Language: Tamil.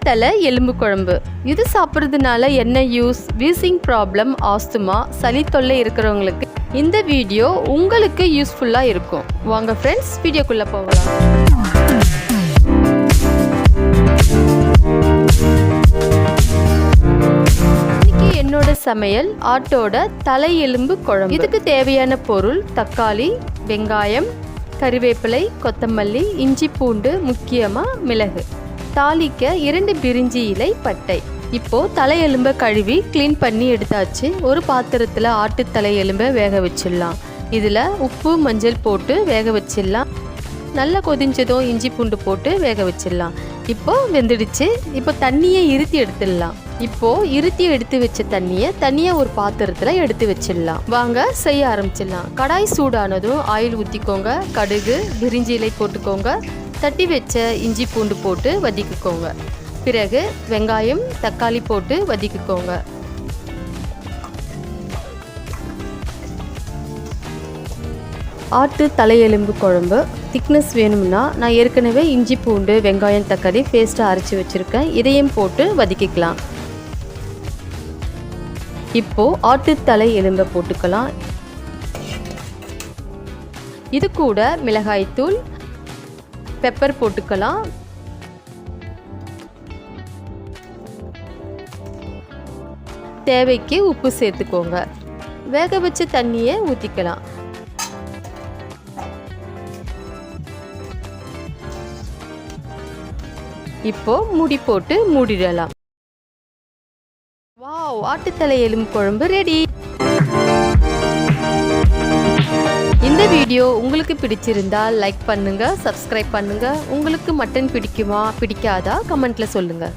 ஆட்டுத்தலை எலும்பு குழம்பு. இது சாப்பிட்றதுனால என்ன யூஸ்? வீசிங் ப்ராப்ளம், ஆஸ்துமா, சளி தொல்லை இருக்கிறவங்களுக்கு இந்த வீடியோ உங்களுக்கு யூஸ்ஃபுல்லாக இருக்கும். வாங்க ஃப்ரெண்ட்ஸ், வீடியோக்குள்ளே போகலாம். என்னோட சமையல் ஆட்டோட தலை எலும்பு குழம்பு. இதுக்கு தேவையான பொருள்: தக்காளி, வெங்காயம், கறிவேப்பிலை, கொத்தமல்லி, இஞ்சி, பூண்டு, முக்கியமாக மிளகு. தாளிக்க 2 பிரிஞ்சி இலை, பட்டை. இப்போ தலை எலும்பை கழுவி க்ளீன் பண்ணி எடுத்தாச்சு. ஒரு பாத்திரத்தில் ஆட்டு தலை எலும்பை வேக வச்சிடலாம். இதில் உப்பு, மஞ்சள் போட்டு வேக வச்சிடலாம். நல்லா கொதிஞ்சதும் இஞ்சி பூண்டு போட்டு வேக வச்சிடலாம். இப்போ வெந்துடுச்சு. இப்போ தண்ணியை இருத்தி எடுத்துடலாம். இப்போ இருத்தி எடுத்து வச்ச தண்ணியை தனியாக ஒரு பாத்திரத்தில் எடுத்து வச்சிடலாம். வாங்க செய்ய ஆரம்பிச்சிடலாம். கடாய் சூடானதும் ஆயில் ஊற்றிக்கோங்க. கடுகு, பிரிஞ்சி இலை போட்டுக்கோங்க. தட்டி வச்ச இஞ்சி பூண்டு போட்டு வதக்கிக்கோங்க. பிறகு வெங்காயம், தக்காளி போட்டு வதக்கிக்கோங்க. ஆட்டு தலை எலும்பு குழம்பு திக்னஸ் வேணும்னா நான் ஏற்கனவே இஞ்சி பூண்டு, வெங்காயம், தக்காளி பேஸ்ட்டாக அரைச்சி வச்சுருக்கேன். இதையும் போட்டு வதக்கிக்கலாம். இப்போது ஆட்டு தலை எலும்பை போட்டுக்கலாம். இது கூட மிளகாய்த்தூள், பெப்பர் போட்டுக்கலாம். தேவைக்கு உப்பு சேர்த்துக்கோங்க. வேக வச்ச தண்ணியை ஊற்றிக்கலாம். இப்போ மூடி போட்டு மூடிடலாம். வாவ், ஆட்டுத்தலை எலும்பு குழம்பு ரெடி. இந்த வீடியோ உங்களுக்கு பிடிச்சிருந்தால் லைக் பண்ணுங்க, சப்ஸ்கிரைப் பண்ணுங்க. உங்களுக்கு மட்டன் பிடிக்குமா பிடிக்காதா கமெண்ட்ல சொல்லுங்க.